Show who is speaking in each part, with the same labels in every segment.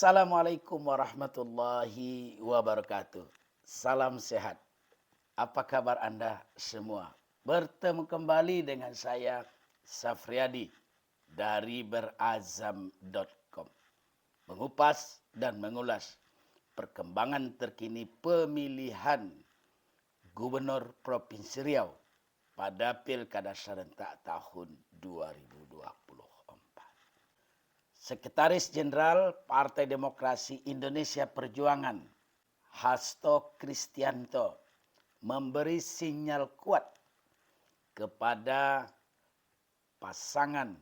Speaker 1: Assalamualaikum warahmatullahi wabarakatuh. Salam sehat. Apa kabar Anda semua? Bertemu kembali dengan saya Safriadi dari berazam.com. Mengupas dan mengulas perkembangan terkini pemilihan Gubernur Provinsi Riau pada Pilkada serentak tahun 2024. Sekretaris Jenderal Partai Demokrasi Indonesia Perjuangan, Hasto Kristianto, memberi sinyal kuat kepada pasangan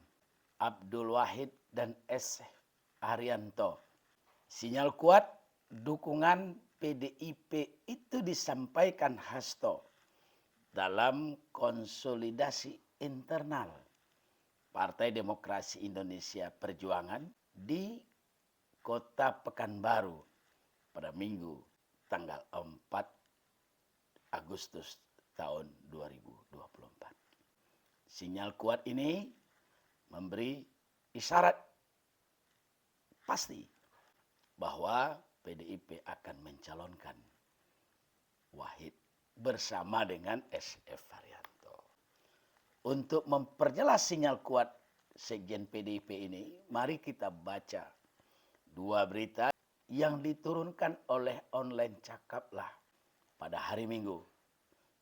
Speaker 1: Abdul Wahid dan S. Haryanto. Sinyal kuat dukungan PDIP itu disampaikan Hasto dalam konsolidasi internal Partai Demokrasi Indonesia Perjuangan di Kota Pekanbaru pada Minggu tanggal 4 Agustus tahun 2024. Sinyal kuat ini memberi isyarat pasti bahwa PDIP akan mencalonkan Wahid bersama dengan SF Haryanto. Untuk memperjelas sinyal kuat Sekjen PDIP ini, mari kita baca dua berita yang diturunkan oleh online Cakaplah pada hari Minggu,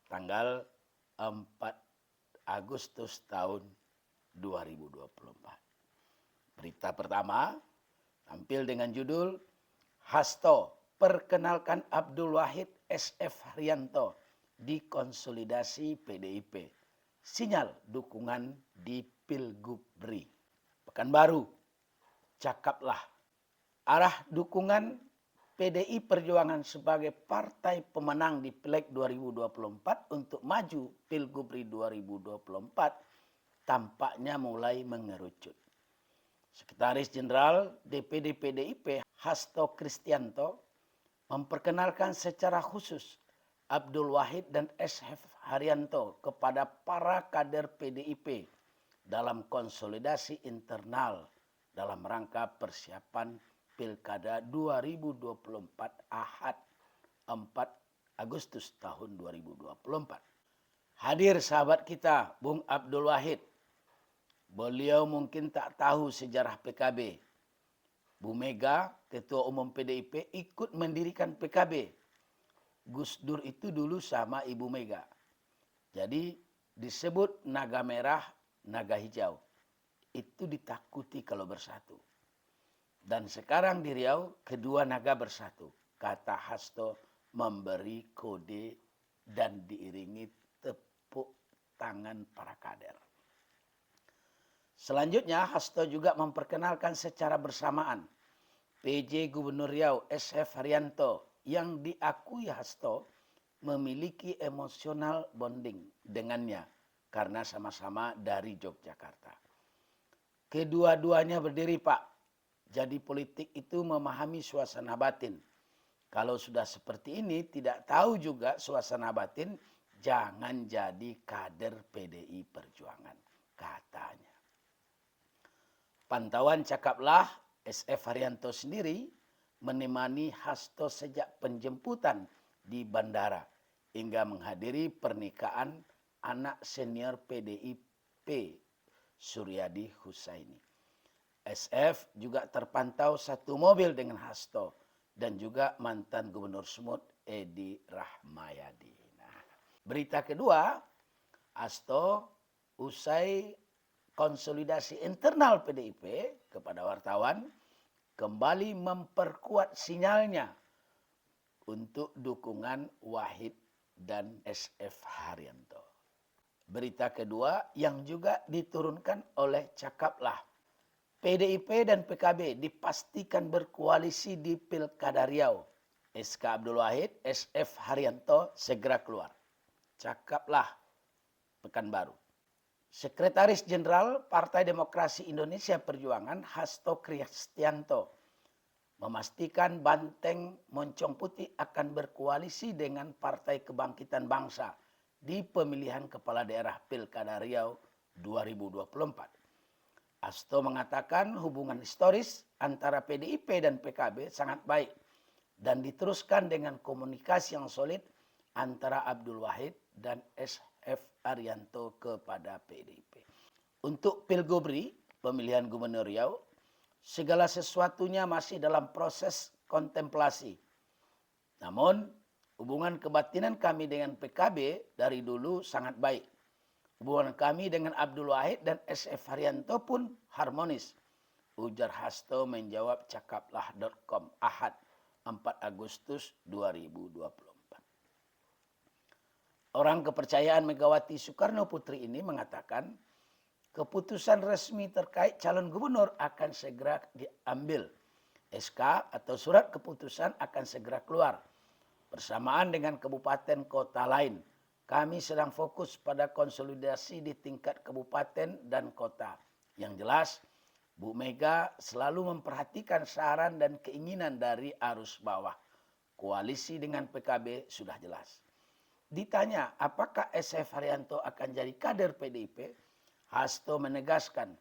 Speaker 1: tanggal 4 Agustus tahun 2024. Berita pertama tampil dengan judul Hasto perkenalkan Abdul Wahid SF Haryanto di konsolidasi PDIP. Sinyal dukungan di Pilgub RI. Pekanbaru, Cakaplah. Arah dukungan PDI Perjuangan sebagai partai pemenang di Pileg 2024 untuk maju Pilgub RI 2024 tampaknya mulai mengerucut. Sekretaris Jenderal DPD PDIP Hasto Kristianto memperkenalkan secara khusus Abdul Wahid dan SF Haryanto kepada para kader PDIP dalam konsolidasi internal dalam rangka persiapan Pilkada 2024 Ahad 4 Agustus tahun 2024. Hadir sahabat kita Bung Abdul Wahid. Beliau mungkin tak tahu sejarah PKB. Bu Mega, Ketua Umum PDIP, ikut mendirikan PKB. Gus Dur itu dulu sama Ibu Mega. Jadi disebut naga merah, naga hijau. Itu ditakuti kalau bersatu. Dan sekarang di Riau, kedua naga bersatu. Kata Hasto memberi kode dan diiringi tepuk tangan para kader. Selanjutnya Hasto juga memperkenalkan secara bersamaan PJ Gubernur Riau SF Haryanto yang diakui Hasto memiliki emosional bonding dengannya karena sama-sama dari Yogyakarta. Kedua-duanya berdiri Pak. Jadi politik itu memahami suasana batin. Kalau sudah seperti ini tidak tahu juga suasana batin, jangan jadi kader PDI Perjuangan, katanya. Pantauan Cakaplah, SF Haryanto sendiri menemani Hasto sejak penjemputan di bandara hingga menghadiri pernikahan anak senior PDIP Suryadi Husaini. SF juga terpantau satu mobil dengan Hasto dan juga mantan Gubernur Sumut Edi Rahmayadi. Nah, berita kedua, Hasto usai konsolidasi internal PDIP kepada wartawan kembali memperkuat sinyalnya untuk dukungan Wahid dan SF Haryanto. Berita kedua yang juga diturunkan oleh Cakaplah. PDIP dan PKB dipastikan berkoalisi di Pilkada Riau. SK Abdul Wahid, SF Haryanto segera keluar. Cakaplah Pekanbaru. Sekretaris Jenderal Partai Demokrasi Indonesia Perjuangan Hasto Kristianto memastikan Banteng Moncong Putih akan berkoalisi dengan Partai Kebangkitan Bangsa di pemilihan kepala daerah Pilkada Riau 2024. Hasto mengatakan hubungan historis antara PDIP dan PKB sangat baik dan diteruskan dengan komunikasi yang solid antara Abdul Wahid dan SF Arianto kepada PDIP. Untuk Pilgubri, pemilihan Gubernur Riau, segala sesuatunya masih dalam proses kontemplasi. Namun, hubungan kebatinan kami dengan PKB dari dulu sangat baik. Hubungan kami dengan Abdul Wahid dan SF Haryanto pun harmonis. Ujar Hasto menjawab cakaplah.com Ahad 4 Agustus 2024. Orang kepercayaan Megawati Soekarno Putri ini mengatakan keputusan resmi terkait calon gubernur akan segera diambil. SK atau surat keputusan akan segera keluar. Bersamaan dengan kabupaten kota lain. Kami sedang fokus pada konsolidasi di tingkat kabupaten dan kota. Yang jelas, Bu Mega selalu memperhatikan saran dan keinginan dari arus bawah. Koalisi dengan PKB sudah jelas. Ditanya apakah SF Haryanto akan jadi kader PDIP, Hasto menegaskan,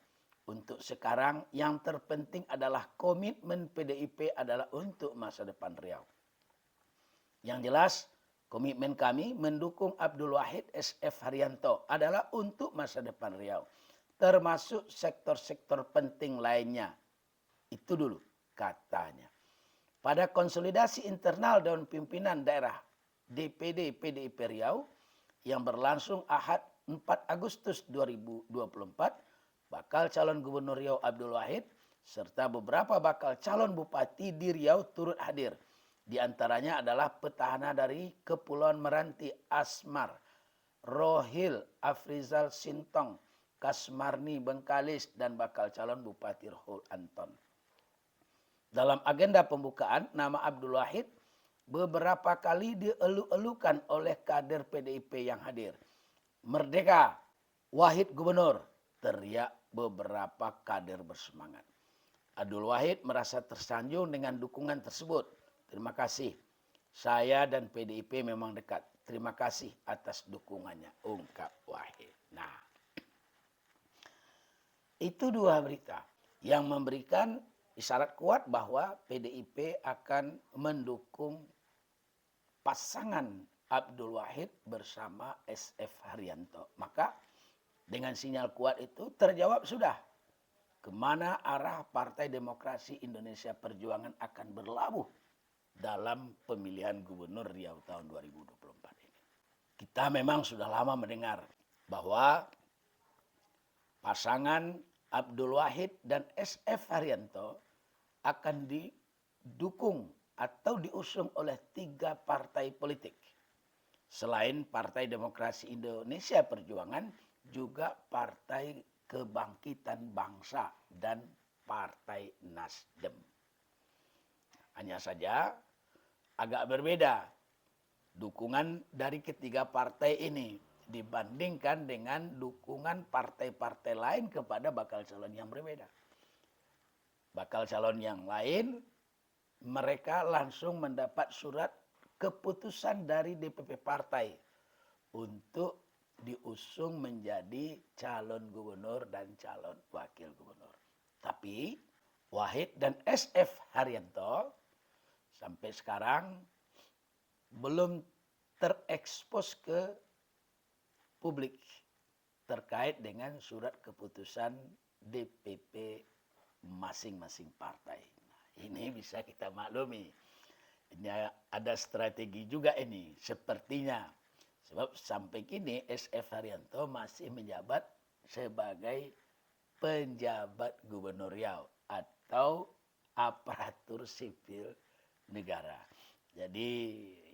Speaker 1: untuk sekarang yang terpenting adalah komitmen PDIP adalah untuk masa depan Riau. Yang jelas, komitmen kami mendukung Abdul Wahid SF Haryanto adalah untuk masa depan Riau. Termasuk sektor-sektor penting lainnya. Itu dulu katanya. Pada konsolidasi internal Dewan Pimpinan Daerah DPD PDIP Riau yang berlangsung Ahad 4 Agustus 2024, bakal calon Gubernur Riau Abdul Wahid serta beberapa bakal calon bupati di Riau turut hadir. Di antaranya adalah petahana dari Kepulauan Meranti Asmar, Rohil Afrizal Sintong, Kasmarni Bengkalis, dan bakal calon Bupati Rohul Anton. Dalam agenda pembukaan, nama Abdul Wahid beberapa kali dielu-elukan oleh kader PDIP yang hadir. Merdeka, Wahid Gubernur, teriak beberapa kader bersemangat. Abdul Wahid merasa tersanjung dengan dukungan tersebut. Terima kasih. Saya dan PDIP memang dekat. Terima kasih atas dukungannya, ungkap Wahid. Nah, itu dua berita yang memberikan isyarat kuat bahwa PDIP akan mendukung pasangan Abdul Wahid bersama SF Haryanto. Maka dengan sinyal kuat itu terjawab sudah kemana arah Partai Demokrasi Indonesia Perjuangan akan berlabuh dalam pemilihan Gubernur Riau tahun 2024 ini. Kita memang sudah lama mendengar bahwa pasangan Abdul Wahid dan SF Haryanto akan didukung atau diusung oleh 3 partai politik. Selain Partai Demokrasi Indonesia Perjuangan, juga Partai Kebangkitan Bangsa dan Partai Nasdem. Hanya saja agak berbeda dukungan dari ketiga partai ini dibandingkan dengan dukungan partai-partai lain kepada bakal calon yang berbeda. Bakal calon yang lain mereka langsung mendapat surat keputusan dari DPP partai untuk diusung menjadi calon gubernur dan calon wakil gubernur. Tapi Wahid dan SF Haryanto sampai sekarang belum terekspos ke publik terkait dengan surat keputusan DPP masing-masing partai. Ini bisa kita maklumi. Ini ada strategi juga ini. Sepertinya. Sebab sampai kini SF Haryanto masih menjabat sebagai penjabat Gubernur Riau atau aparatur sipil negara. Jadi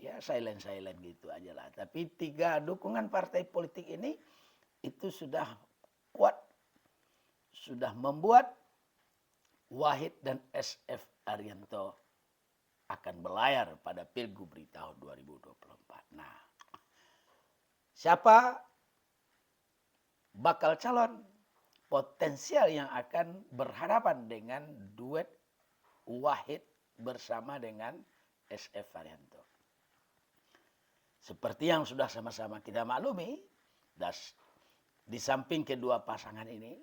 Speaker 1: ya silent gitu aja lah. Tapi 3 dukungan partai politik ini itu sudah kuat. Sudah membuat Wahid dan SF Haryanto akan berlayar pada Pilgubri tahun 2024. Nah, siapa bakal calon potensial yang akan berhadapan dengan duet Wahid bersama dengan SF Haryanto? Seperti yang sudah sama-sama kita maklumi, di samping kedua pasangan ini,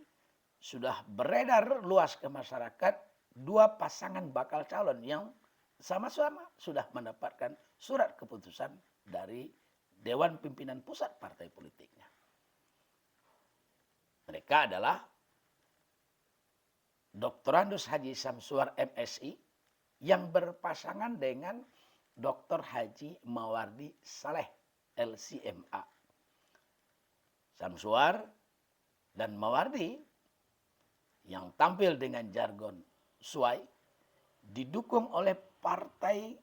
Speaker 1: sudah beredar luas ke masyarakat dua pasangan bakal calon yang sama-sama sudah mendapatkan surat keputusan dari Dewan Pimpinan Pusat Partai Politiknya. Mereka adalah Dr. Andus Haji Samsuar MSI yang berpasangan dengan Dr. Haji Mawardi Saleh LCMA. Samsuar dan Mawardi yang tampil dengan jargon Suai didukung oleh Partai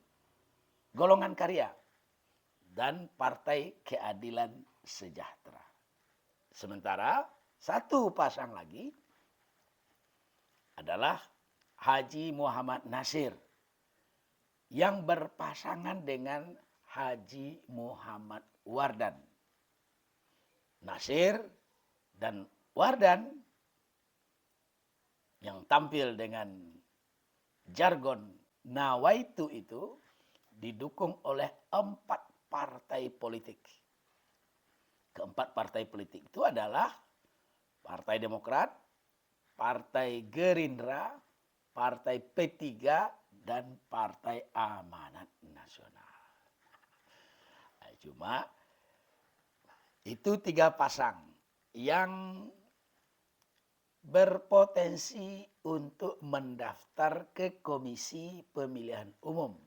Speaker 1: Golongan Karya dan Partai Keadilan Sejahtera. Sementara satu pasang lagi adalah Haji Muhammad Nasir yang berpasangan dengan Haji Muhammad Wardan. Nasir dan Wardan yang tampil dengan jargon Nawaitu itu didukung oleh 4 partai politik. Keempat partai politik itu adalah Partai Demokrat, Partai Gerindra, Partai P3, dan Partai Amanat Nasional. Cuma itu 3 pasang yang berpotensi untuk mendaftar ke Komisi Pemilihan Umum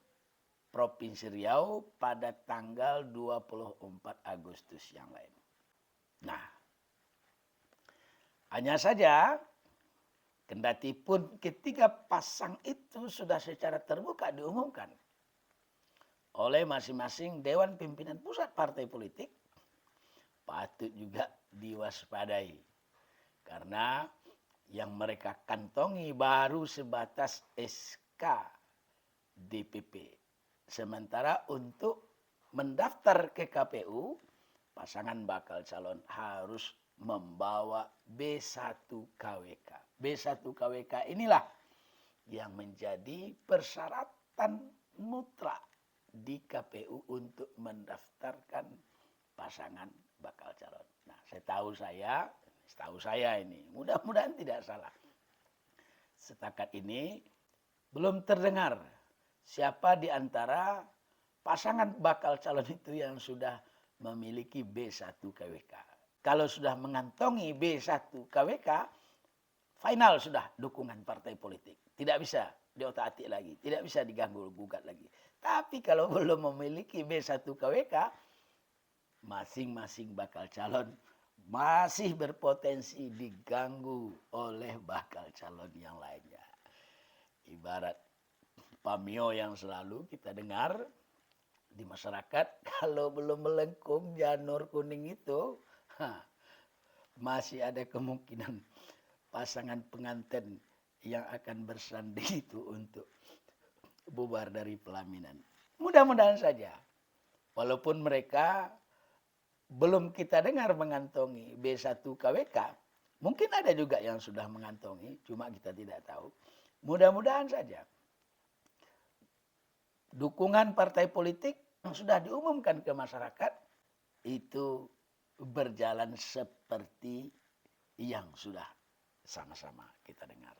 Speaker 1: Provinsi Riau pada tanggal 24 Agustus yang lain. Nah, hanya saja kendati pun ketiga pasang itu sudah secara terbuka diumumkan oleh masing-masing Dewan Pimpinan Pusat Partai Politik, patut juga diwaspadai. Karena yang mereka kantongi baru sebatas SK DPP. Sementara untuk mendaftar ke KPU, pasangan bakal calon harus membawa B1 KWK. B1 KWK inilah yang menjadi persyaratan mutlak di KPU untuk mendaftarkan pasangan bakal calon. Nah, setahu saya ini, mudah-mudahan tidak salah. Setakat ini belum terdengar siapa di antara pasangan bakal calon itu yang sudah memiliki B1 KWK. Kalau sudah mengantongi B1 KWK, final sudah dukungan partai politik. Tidak bisa diotak-atik lagi, tidak bisa diganggu-gugat lagi. Tapi kalau belum memiliki B1 KWK, masing-masing bakal calon masih berpotensi diganggu oleh bakal calon yang lainnya. Ibarat pamio yang selalu kita dengar di masyarakat, kalau belum melengkung janur kuning itu, masih ada kemungkinan pasangan pengantin yang akan bersanding itu untuk bubar dari pelaminan. Mudah-mudahan saja, walaupun mereka belum kita dengar mengantongi B1 KWK, mungkin ada juga yang sudah mengantongi, cuma kita tidak tahu. Mudah-mudahan saja dukungan partai politik yang sudah diumumkan ke masyarakat itu berjalan seperti yang sudah sama-sama kita dengar.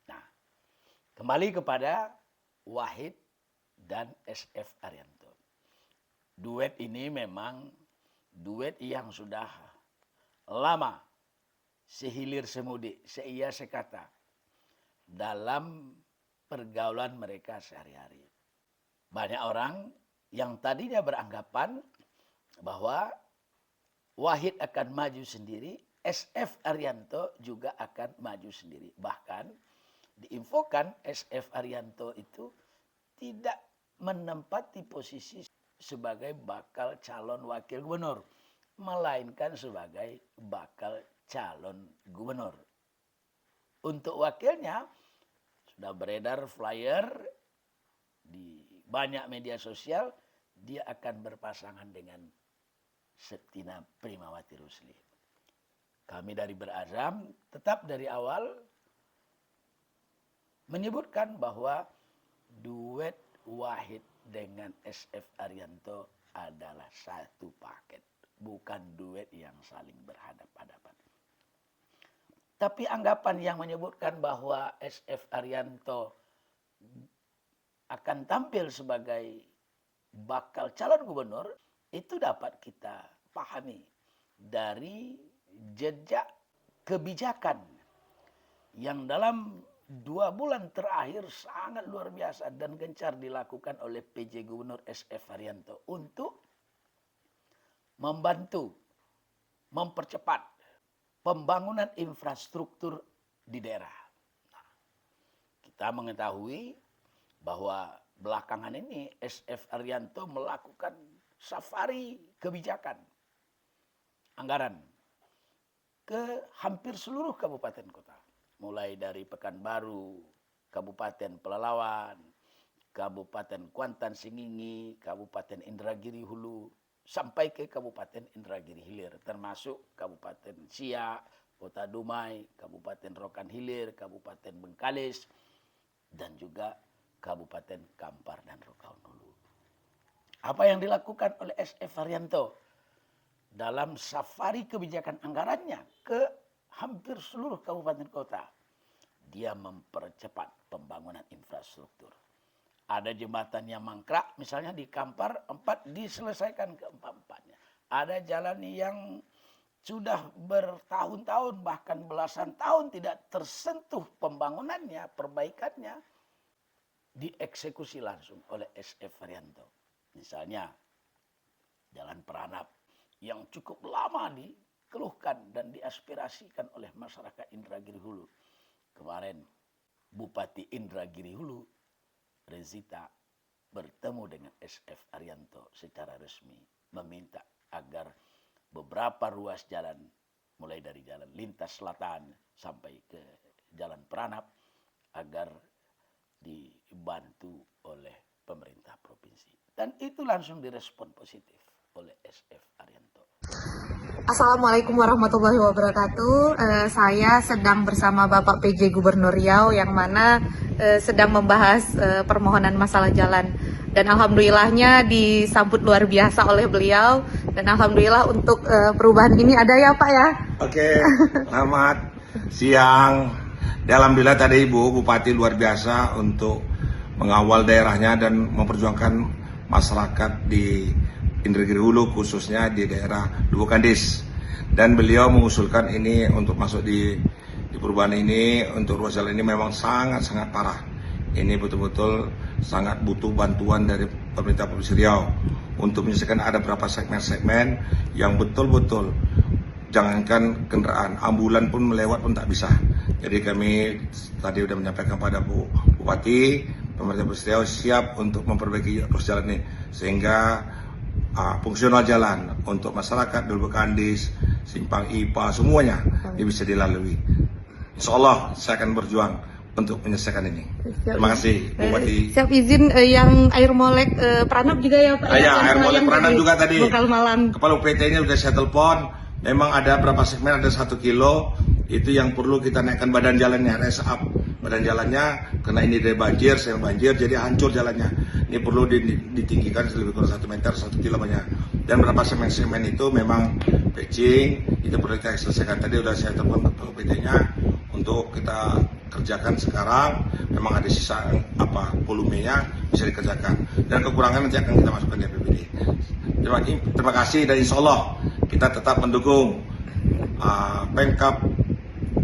Speaker 1: Nah, kembali kepada Wahid dan SF Arianto. Duet ini memang duet yang sudah lama sehilir semudi, seia sekata dalam pergaulan mereka sehari-hari. Banyak orang yang tadinya beranggapan bahwa Wahid akan maju sendiri, SF Arianto juga akan maju sendiri. Bahkan diinfokan SF Arianto itu tidak menempati posisi sebagai bakal calon wakil gubernur, melainkan sebagai bakal calon gubernur. Untuk wakilnya sudah beredar flyer di banyak media sosial, dia akan berpasangan dengan Septina Primawati Rusli. Kami dari Berazam tetap dari awal menyebutkan bahwa duet Wahid dengan SF Arianto adalah satu paket, bukan duet yang saling berhadapan-hadapan. Tapi anggapan yang menyebutkan bahwa SF Arianto akan tampil sebagai bakal calon gubernur, itu dapat kita pahami dari jejak kebijakan yang dalam 2 bulan terakhir sangat luar biasa dan gencar dilakukan oleh PJ Gubernur SF Arianto untuk membantu mempercepat pembangunan infrastruktur di daerah. Nah, kita mengetahui bahwa belakangan ini SF Arianto melakukan safari kebijakan anggaran ke hampir seluruh kabupaten kota. Mulai dari Pekanbaru, Kabupaten Pelalawan, Kabupaten Kuantan Singingi, Kabupaten Indragiri Hulu, sampai ke Kabupaten Indragiri Hilir, termasuk Kabupaten Siak, Kota Dumai, Kabupaten Rokan Hilir, Kabupaten Bengkalis, dan juga Kabupaten Kampar dan Rokaun Hulu. Apa yang dilakukan oleh SF Arianto dalam safari kebijakan anggarannya ke hampir seluruh kabupaten kota? Dia mempercepat pembangunan infrastruktur. Ada jembatan yang mangkrak, misalnya di Kampar 4 diselesaikan keempat-empatnya. Ada jalan yang sudah bertahun-tahun bahkan belasan tahun tidak tersentuh pembangunannya, perbaikannya, dieksekusi langsung oleh SF Arianto. Misalnya Jalan Peranap yang cukup lama dikeluhkan dan diaspirasikan oleh masyarakat Indragiri Hulu. Kemarin Bupati Indragiri Hulu, Rezita, bertemu dengan SF Arianto secara resmi, meminta agar beberapa ruas jalan, mulai dari Jalan Lintas Selatan sampai ke Jalan Peranap, agar dibantu oleh pemerintah provinsi. Dan itu langsung direspon positif oleh SF Arianto.
Speaker 2: Assalamualaikum warahmatullahi wabarakatuh. Saya sedang bersama Bapak PJ Gubernur Riau yang mana sedang membahas permohonan masalah jalan. Dan alhamdulillahnya disambut luar biasa oleh beliau. Dan alhamdulillah untuk perubahan ini ada ya Pak ya.
Speaker 3: Oke, selamat siang. Alhamdulillah tadi Ibu Bupati luar biasa untuk mengawal daerahnya dan memperjuangkan masyarakat di Indragiri Hulu, khususnya di daerah Lubukandis. Dan beliau mengusulkan ini untuk masuk di perubahan ini, untuk ruas jalan ini memang sangat-sangat parah. Ini betul-betul sangat butuh bantuan dari pemerintah Provinsi Riau untuk menyelesaikan ada beberapa segmen-segmen yang betul-betul jangankan kendaraan, ambulan pun melewat pun tak bisa. Jadi kami tadi sudah menyampaikan pada Bu Bupati, pemerintah Provinsi Riau siap untuk memperbaiki ruas jalan ini sehingga fungsional jalan untuk masyarakat Lubukandis, Simpang IPA, semuanya ini bisa dilalui. Insya Allah saya akan berjuang untuk menyelesaikan ini. Terima kasih Bupati.
Speaker 2: Siap izin yang air molek Pranap juga ya Pak?
Speaker 3: Ya, air molek Pranap juga tadi.
Speaker 2: Bengkal Malang.
Speaker 3: Kepala UPT-nya sudah saya telepon. Memang ada berapa segmen, ada 1 kilo. Itu yang perlu kita naikkan badan jalannya, raise up badan jalannya, karena ini dari banjir, sering banjir, jadi hancur jalannya. Ini perlu ditinggikan lebih kurang 1 meter, 1 kilo banyak. Dan beberapa segmen-segmen itu memang patching, itu perlu kita selesaikan. Tadi sudah saya telepon ke UPT-nya untuk kita kerjakan sekarang. Memang ada sisa volumenya bisa dikerjakan. Dan kekurangan nanti akan kita masukkan di APBD. Terima kasih dan insya Allah kita tetap mendukung Pemkab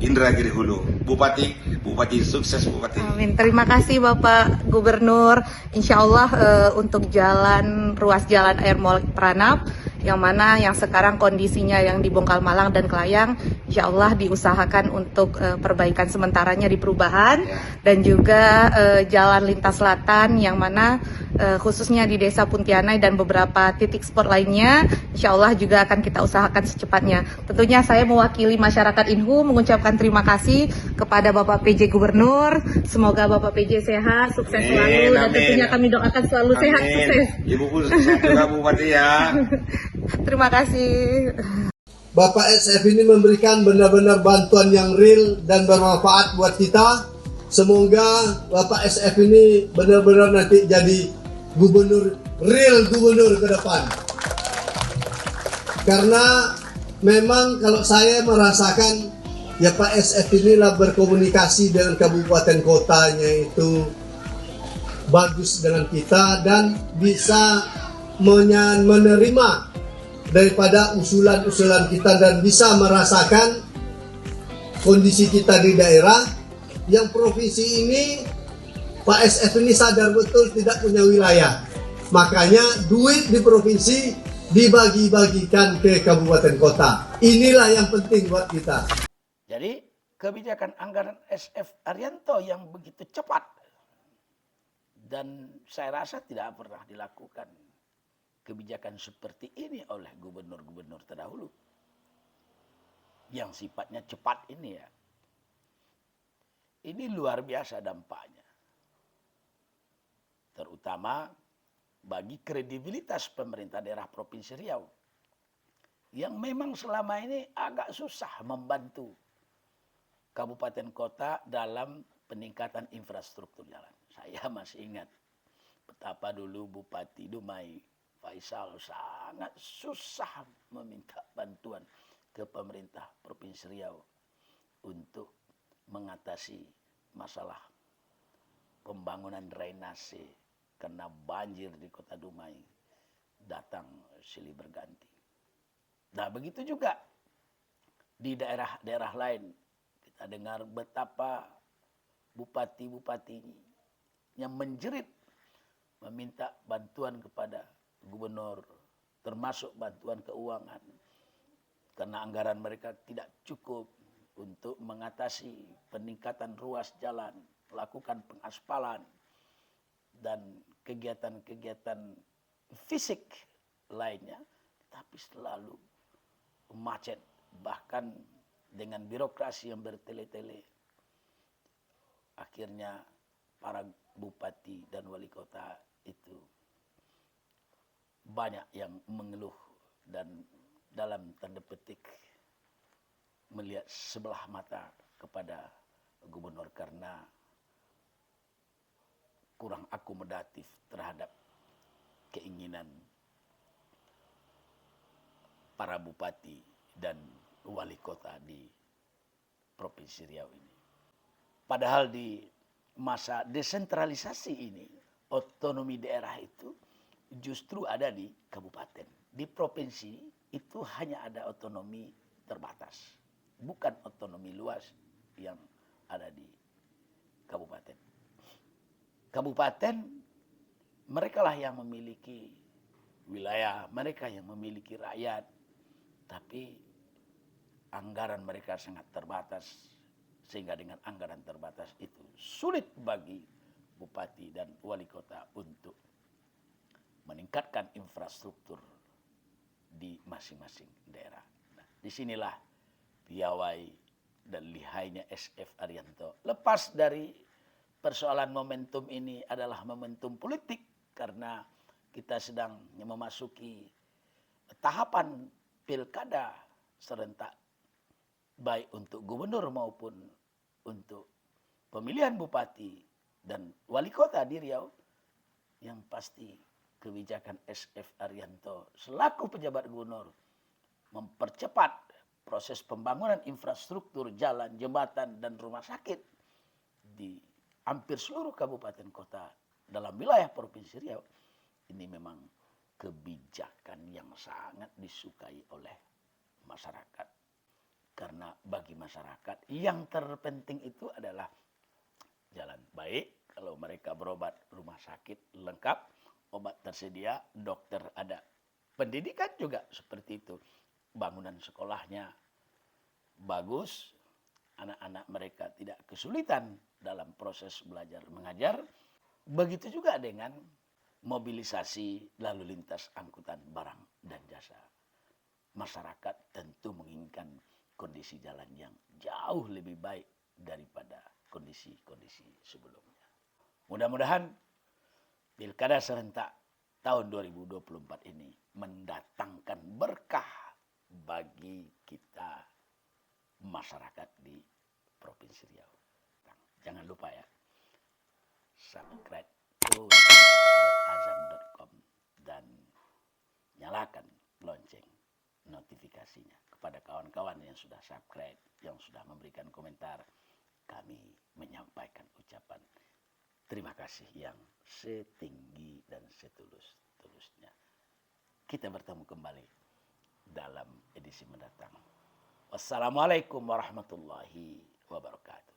Speaker 3: Indragiri Hulu. Bupati sukses Bupati.
Speaker 2: Amin. Terima kasih Bapak Gubernur. Insya Allah untuk ruas jalan air molek Pranap yang mana yang sekarang kondisinya yang di Bongkal Malang dan Kelayang, insya Allah diusahakan untuk perbaikan sementaranya di perubahan dan juga jalan lintas selatan yang mana khususnya di Desa Puntianai dan beberapa titik spot lainnya, insya Allah juga akan kita usahakan secepatnya. Tentunya saya mewakili masyarakat Inhu mengucapkan terima kasih kepada Bapak PJ Gubernur. Semoga Bapak PJ sehat, sukses selalu, dan tentunya kami doakan selalu sehat, sukses.
Speaker 3: Ibu pun sehat juga Bupati ya.
Speaker 2: Terima kasih.
Speaker 4: Bapak SF ini memberikan benar-benar bantuan yang real dan bermanfaat buat kita. Semoga Bapak SF ini benar-benar nanti jadi real gubernur ke depan. Karena memang kalau saya merasakan ya Pak SF inilah berkomunikasi dengan kabupaten kotanya itu bagus dengan kita dan bisa menerima daripada usulan-usulan kita dan bisa merasakan kondisi kita di daerah yang provinsi ini. Pak SF ini sadar betul tidak punya wilayah, makanya duit di provinsi dibagi-bagikan ke kabupaten kota. Inilah yang penting buat kita.
Speaker 1: Jadi kebijakan anggaran SF Arianto yang begitu cepat dan saya rasa tidak pernah dilakukan kebijakan seperti ini oleh gubernur-gubernur terdahulu yang sifatnya cepat ini ya. Ini luar biasa dampaknya. Terutama bagi kredibilitas pemerintah daerah Provinsi Riau yang memang selama ini agak susah membantu kabupaten kota dalam peningkatan infrastruktur jalan. Saya masih ingat betapa dulu Bupati Dumai Faisal sangat susah meminta bantuan ke pemerintah Provinsi Riau untuk mengatasi masalah pembangunan drainase karena banjir di kota Dumai datang silih berganti. Nah begitu juga di daerah-daerah lain kita dengar betapa bupati-bupati yang menjerit meminta bantuan kepada gubernur, termasuk bantuan keuangan karena anggaran mereka tidak cukup untuk mengatasi peningkatan ruas jalan, melakukan pengaspalan dan kegiatan-kegiatan fisik lainnya, tapi selalu macet, bahkan dengan birokrasi yang bertele-tele. Akhirnya para bupati dan wali kota itu banyak yang mengeluh dan dalam tanda petik melihat sebelah mata kepada gubernur karena kurang akomodatif terhadap keinginan para bupati dan wali kota di Provinsi Riau ini. Padahal di masa desentralisasi ini, otonomi daerah itu justru ada di kabupaten. Di provinsi itu hanya ada otonomi terbatas, bukan otonomi luas yang ada di kabupaten. Kabupaten mereka lah yang memiliki wilayah, mereka yang memiliki rakyat, tapi anggaran mereka sangat terbatas, sehingga dengan anggaran terbatas itu sulit bagi bupati dan wali kota untuk meningkatkan infrastruktur di masing-masing daerah. Nah, disinilah piawai dan lihainya SF Arianto. Lepas dari persoalan momentum ini adalah momentum politik karena kita sedang memasuki tahapan pilkada serentak baik untuk gubernur maupun untuk pemilihan bupati dan wali kota di Riau. Yang pasti kebijakan SF Arianto selaku pejabat gubernur mempercepat proses pembangunan infrastruktur jalan, jembatan dan rumah sakit di hampir seluruh kabupaten kota dalam wilayah Provinsi Riau. Ini memang kebijakan yang sangat disukai oleh masyarakat. Karena bagi masyarakat yang terpenting itu adalah jalan baik, kalau mereka berobat rumah sakit lengkap, obat tersedia, dokter ada. Pendidikan juga seperti itu. Bangunan sekolahnya bagus, anak-anak mereka tidak kesulitan dalam proses belajar mengajar. Begitu juga dengan mobilisasi lalu lintas angkutan barang dan jasa. Masyarakat tentu menginginkan kondisi jalan yang jauh lebih baik daripada kondisi-kondisi sebelumnya. Mudah-mudahan pilkada serentak tahun 2024 ini mendatangkan berkah bagi kita masyarakat di Provinsi Riau. Jangan lupa ya, subscribe berazam.com dan nyalakan lonceng notifikasinya. kepada kawan-kawan yang sudah subscribe, yang sudah memberikan komentar. Kami menyampaikan ucapan terima kasih yang setinggi dan setulus-tulusnya. Kita bertemu kembali dalam edisi mendatang. Wassalamualaikum warahmatullahi wabarakatuh.